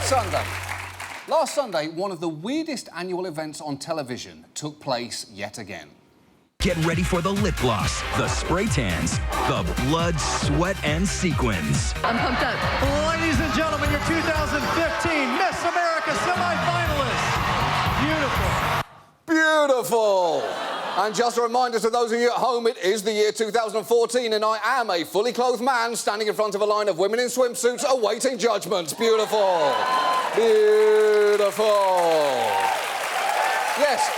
Last Sunday, one of the weirdest annual events on television took place yet again. Get ready for the lip gloss, the spray tans, the blood, sweat, and sequins. I'm pumped up. Ladies and gentlemen, your 2015 Miss America semifinalists. Beautiful. Beautiful! And just a reminder to those of you at home, it is the year 2014 and I am a fully clothed man standing in front of a line of women in swimsuits awaiting judgment. Beautiful. Beautiful. Yes.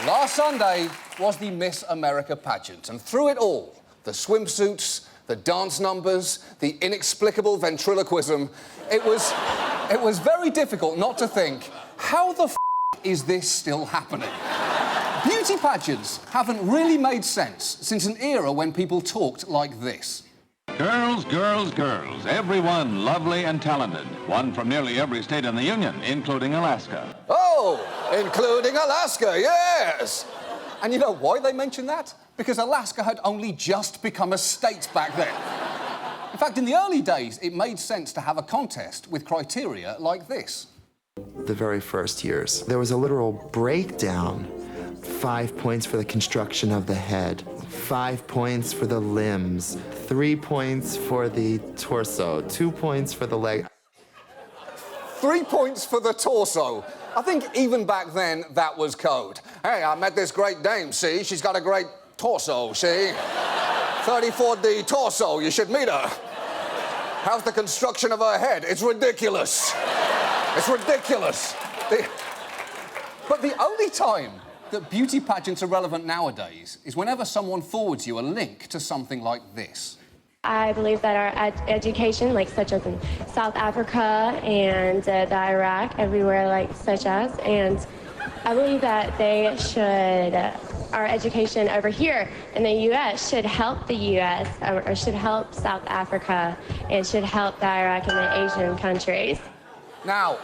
Last Sunday was the Miss America Pageant, and through it all, the swimsuits, the dance numbers, the inexplicable ventriloquism, it was very difficult not to think, how the f*** is this still happening? Beauty pageants haven't really made sense since an era when people talked like this. Girls, girls, girls, everyone lovely and talented. One from nearly every state in the Union, including Alaska. Oh, including Alaska, yes! And you know why they mentioned that? Because Alaska had only just become a state back then. In fact, in the early days, it made sense to have a contest with criteria like this. The very first years, there was a literal breakdown. 5 points for the construction of the head, 5 points for the limbs, 3 points for the torso, 2 points for the leg. 3 points for the torso. I think even back then, that was code. Hey, I met this great dame, see? She's got a great torso, see? 34D torso, you should meet her. How's the construction of her head? It's ridiculous. It's ridiculous. But the only time that beauty pageants are relevant nowadays is whenever someone forwards you a link to something like this. I believe that our education, like such as in South Africa and the Iraq, everywhere like such as, and I believe that they should, our education over here in the U.S. should help the U.S. Or should help South Africa and should help the Iraq and the Asian countries. Now,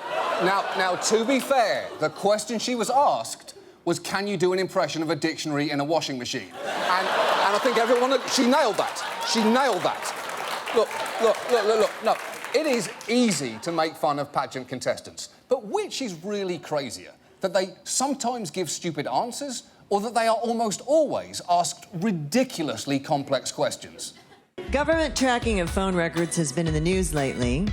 to be fair, the question she was asked was, can you do an impression of a dictionary in a washing machine? And I think everyone, she nailed that. She nailed that. Look, no. It is easy to make fun of pageant contestants, but which is really crazier? That they sometimes give stupid answers, or that they are almost always asked ridiculously complex questions? Government tracking of phone records has been in the news lately.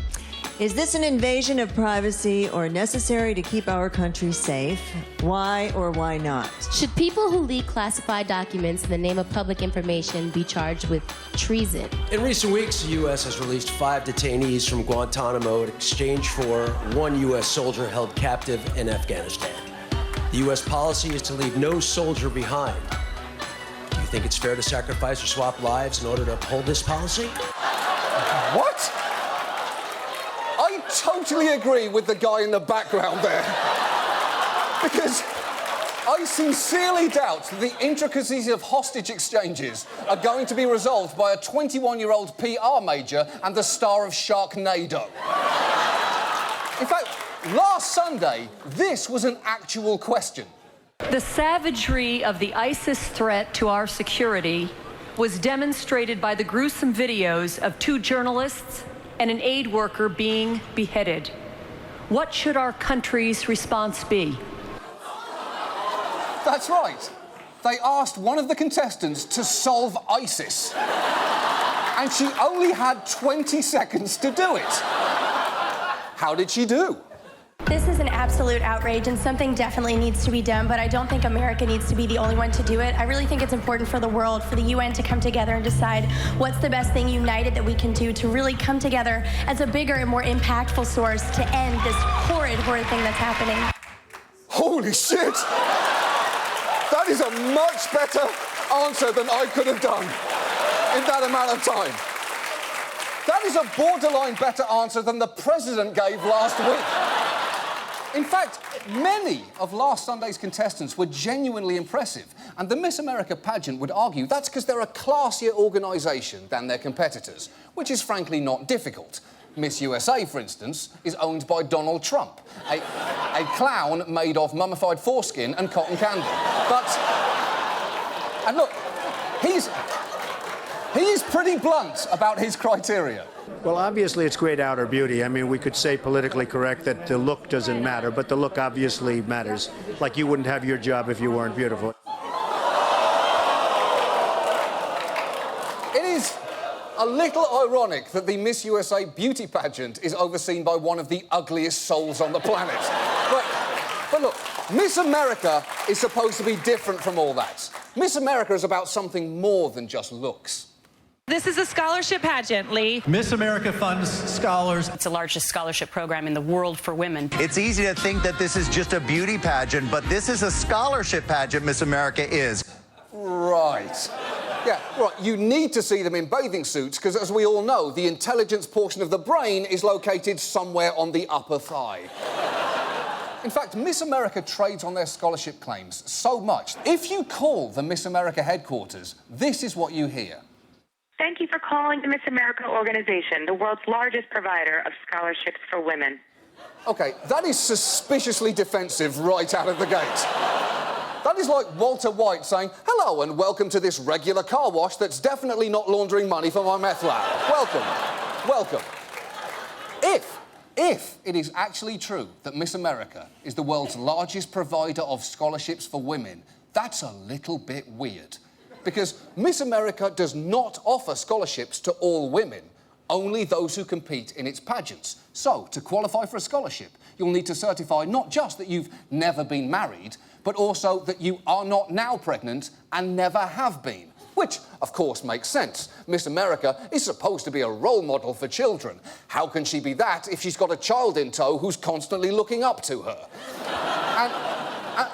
Is this an invasion of privacy or necessary to keep our country safe? Why or why not? Should people who leak classified documents in the name of public information be charged with treason? In recent weeks, the U.S. has released 5 detainees from Guantanamo in exchange for 1 U.S. soldier held captive in Afghanistan. The U.S. policy is to leave no soldier behind. Do you think it's fair to sacrifice or swap lives in order to uphold this policy? What? I totally agree with the guy in the background there. Because I sincerely doubt that the intricacies of hostage exchanges are going to be resolved by a 21-year-old PR major and the star of Sharknado. In fact, last Sunday, this was an actual question. The savagery of the ISIS threat to our security was demonstrated by the gruesome videos of 2 journalists and an aid worker being beheaded. What should our country's response be? That's right. They asked one of the contestants to solve ISIS. And she only had 20 seconds to do it. How did she do? This is an absolute outrage, and something definitely needs to be done, but I don't think America needs to be the only one to do it. I really think it's important for the world, for the UN to come together and decide what's the best thing united that we can do to really come together as a bigger and more impactful source to end this horrid thing that's happening. Holy shit! That is a much better answer than I could have done in that amount of time. That is a borderline better answer than the president gave last week. In fact, many of last Sunday's contestants were genuinely impressive, and the Miss America Pageant would argue that's because they're a classier organisation than their competitors, which is frankly not difficult. Miss USA, for instance, is owned by Donald Trump, a clown made of mummified foreskin and cotton candy. And look, he's was pretty blunt about his criteria. Well, obviously it's great outer beauty. I mean, we could say politically correct that the look doesn't matter, but the look obviously matters. Like you wouldn't have your job if you weren't beautiful. It is a little ironic that the Miss USA beauty pageant is overseen by one of the ugliest souls on the planet. But look, Miss America is supposed to be different from all that. Miss America is about something more than just looks. This is a scholarship pageant, Lee. Miss America funds scholars. It's the largest scholarship program in the world for women. It's easy to think that this is just a beauty pageant, but this is a scholarship pageant, Miss America is. Right. Yeah, right. You need to see them in bathing suits because, as we all know, the intelligence portion of the brain is located somewhere on the upper thigh. In fact, Miss America trades on their scholarship claims so much. If you call the Miss America headquarters, this is what you hear. Thank you for calling the Miss America organization, the world's largest provider of scholarships for women. OK, that is suspiciously defensive right out of the gate. That is like Walter White saying, hello and welcome to this regular car wash that's definitely not laundering money for my meth lab. Welcome. Welcome. If it is actually true that Miss America is the world's largest provider of scholarships for women, that's a little bit weird. Because Miss America does not offer scholarships to all women, only those who compete in its pageants. So, to qualify for a scholarship, you'll need to certify not just that you've never been married, but also that you are not now pregnant and never have been. Which, of course, makes sense. Miss America is supposed to be a role model for children. How can she be that if she's got a child in tow who's constantly looking up to her?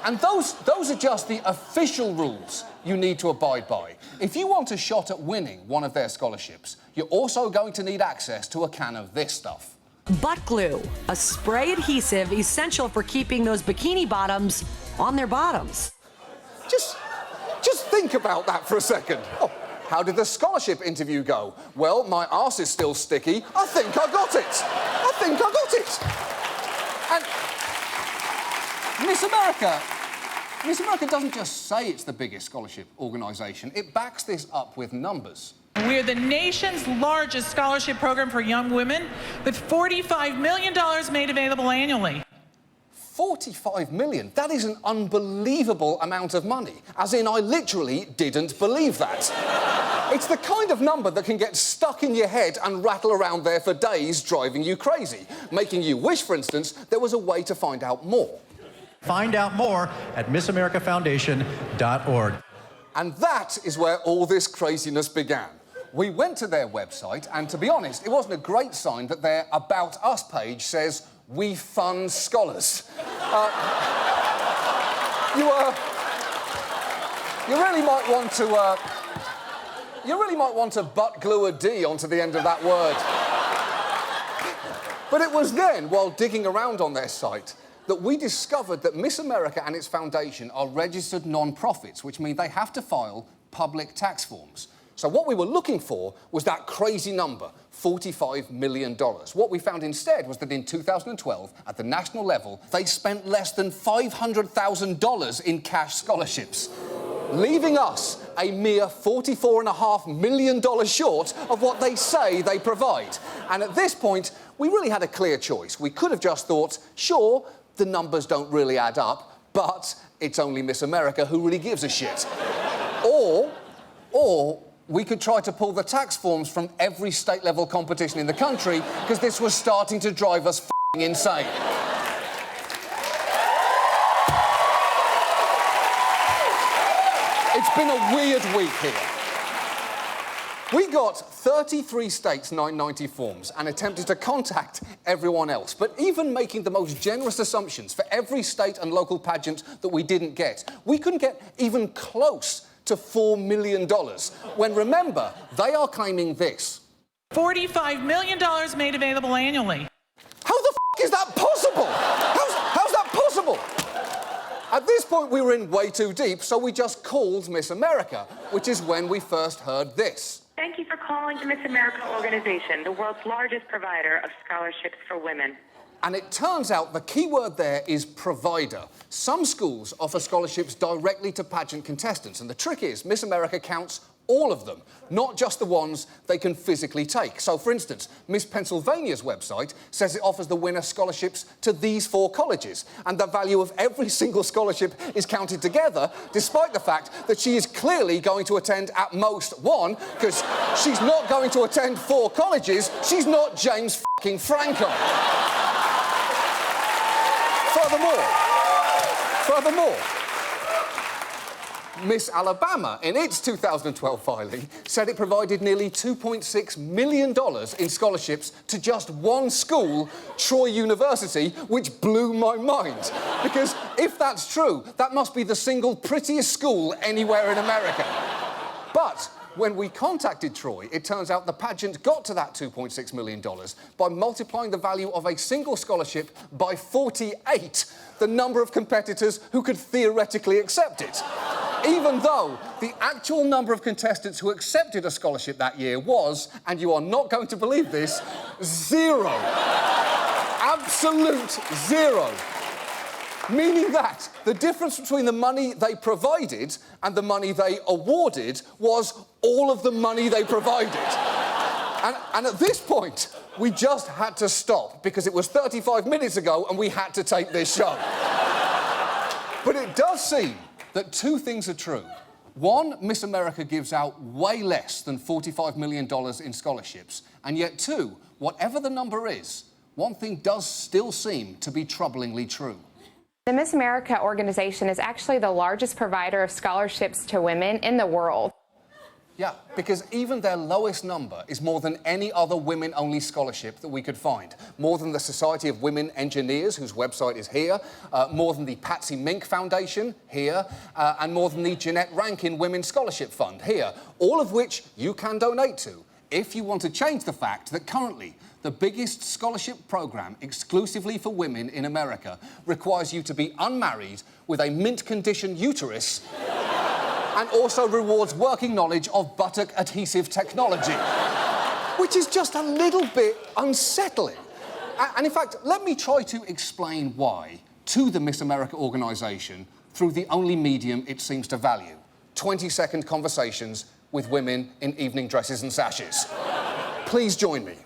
And those are just the official rules you need to abide by. If you want a shot at winning one of their scholarships, you're also going to need access to a can of this stuff. Butt glue, a spray adhesive essential for keeping those bikini bottoms on their bottoms. Just think about that for a second. Oh, how did the scholarship interview go? Well, my arse is still sticky. I think I got it. I think I got it. And Miss America doesn't just say it's the biggest scholarship organisation. It backs this up with numbers. We're the nation's largest scholarship program for young women, with $45 million made available annually. 45 million? That is an unbelievable amount of money. As in, I literally didn't believe that. It's the kind of number that can get stuck in your head and rattle around there for days, driving you crazy, making you wish, for instance, there was a way to find out more. Find out more at missamericafoundation.org. And that is where all this craziness began. We went to their website, and to be honest, it wasn't a great sign that their About Us page says, "We fund scholars." You really might want to butt glue a D onto the end of that word. But it was then, while digging around on their site, that we discovered that Miss America and its foundation are registered non-profits, which mean they have to file public tax forms. So what we were looking for was that crazy number, $45 million. What we found instead was that in 2012, at the national level, they spent less than $500,000 in cash scholarships, leaving us a mere $44.5 million short of what they say they provide. And at this point, we really had a clear choice. We could have just thought, sure, the numbers don't really add up, but it's only Miss America who really gives a shit. Or we could try to pull the tax forms from every state-level competition in the country, because this was starting to drive us f***ing insane. It's been a weird week here. We got 33 states' 990 forms and attempted to contact everyone else. But even making the most generous assumptions for every state and local pageant that we didn't get, we couldn't get even close to $4 million. When, remember, they are claiming this. $45 million made available annually. How the f*** is that possible? How's that possible? At this point, we were in way too deep, so we just called Miss America, which is when we first heard this. Thank you for calling the Miss America organization, the world's largest provider of scholarships for women. And it turns out the key word there is provider. Some schools offer scholarships directly to pageant contestants, and the trick is Miss America counts All of them, not just the ones they can physically take. So, for instance, Miss Pennsylvania's website says it offers the winner scholarships to these 4 colleges, and the value of every single scholarship is counted together, despite the fact that she is clearly going to attend at most 1, because she's not going to attend 4 colleges. She's not James fucking Franco. Furthermore, Miss Alabama, in its 2012 filing, said it provided nearly $2.6 million in scholarships to just one school, Troy University, which blew my mind. Because if that's true, that must be the single prettiest school anywhere in America. But when we contacted Troy, it turns out the pageant got to that $2.6 million by multiplying the value of a single scholarship by 48, the number of competitors who could theoretically accept it. Even though the actual number of contestants who accepted a scholarship that year was, and you are not going to believe this, 0. Absolute 0. Meaning that the difference between the money they provided and the money they awarded was all of the money they provided. And at this point, we just had to stop because it was 35 minutes ago and we had to tape this show. But it does seem that 2 things are true. 1, Miss America gives out way less than $45 million in scholarships. And yet 2, whatever the number is, one thing does still seem to be troublingly true. The Miss America organization is actually the largest provider of scholarships to women in the world. Yeah, because even their lowest number is more than any other women-only scholarship that we could find. More than the Society of Women Engineers, whose website is here, more than the Patsy Mink Foundation, here, and more than the Jeanette Rankin Women's Scholarship Fund, here, all of which you can donate to if you want to change the fact that currently the biggest scholarship program exclusively for women in America requires you to be unmarried with a mint-condition uterus and also rewards working knowledge of buttock adhesive technology, which is just a little bit unsettling. And in fact, let me try to explain why to the Miss America organisation through the only medium it seems to value: 20-second conversations with women in evening dresses and sashes. Please join me.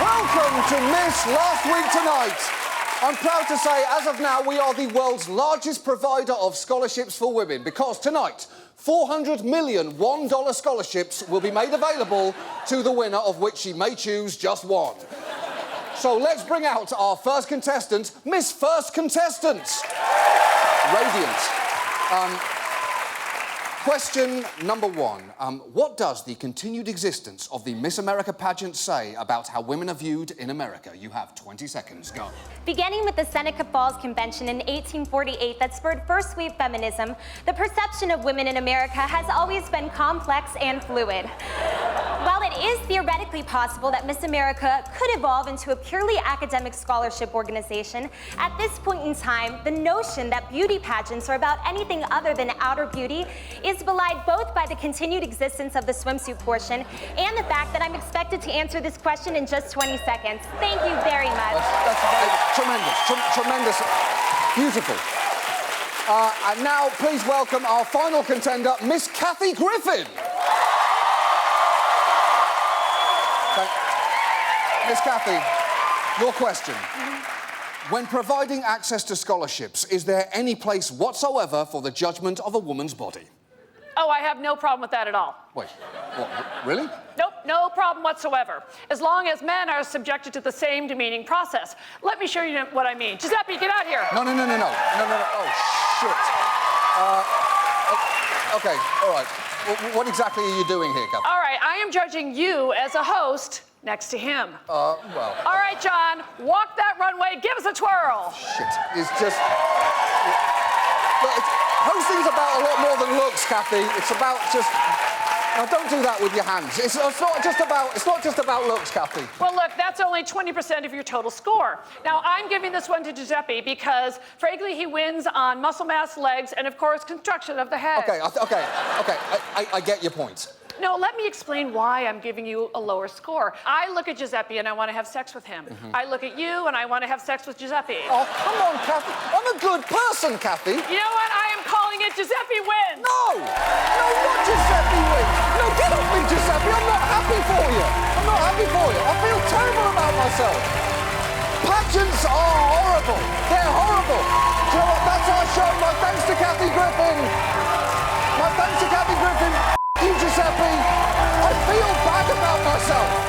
Welcome to Miss Last Week Tonight. I'm proud to say, as of now, we are the world's largest provider of scholarships for women because tonight, 400 million $1 scholarships will be made available to the winner, of which she may choose just one. So let's bring out our first contestant, Miss First Contestant. Radiant. Question number 1. What does the continued existence of the Miss America pageant say about how women are viewed in America? You have 20 seconds. Go. Beginning with the Seneca Falls Convention in 1848 that spurred first wave feminism, the perception of women in America has always been complex and fluid. While it is theoretically possible that Miss America could evolve into a purely academic scholarship organization, at this point in time, the notion that beauty pageants are about anything other than outer beauty is belied both by the continued existence of the swimsuit portion and the fact that I'm expected to answer this question in just 20 seconds. Thank you very much. That's tremendous, tremendous, beautiful. And now, please welcome our final contender, Miss Kathy Griffin. Miss Kathy, your question. When providing access to scholarships, is there any place whatsoever for the judgment of a woman's body? Oh, I have no problem with that at all. Wait, what, really? Nope, no problem whatsoever. As long as men are subjected to the same demeaning process. Let me show you what I mean. Giuseppe, get out here. No. Oh, shit. Okay, all right. What exactly are you doing here, Kathy? All right, I am judging you as a host next to him. Well. All right, John, walk that runway, give us a twirl. Shit, it's just... Hosting's about a lot more than looks, Kathy. It's about just... Now, don't do that with your hands. It's not just about looks, Kathy. Well, look, that's only 20% of your total score. Now, I'm giving this one to Giuseppe because, frankly, he wins on muscle mass, legs, and, of course, construction of the head. Okay, I get your point. No, let me explain why I'm giving you a lower score. I look at Giuseppe and I want to have sex with him. I look at you and I want to have sex with Giuseppe. Oh, come on, Kathy. I'm a good person, Kathy. You know what? I am calling it Giuseppe wins. No! No, not Giuseppe wins. No, get off me, Giuseppe. I'm not happy for you. I'm not happy for you. I feel terrible about myself. Pageants are horrible. They're horrible. Do you know what? That's our show. My thanks to Kathy Griffin. My thanks to Kathy Griffin. You, Giuseppe. I feel bad about myself.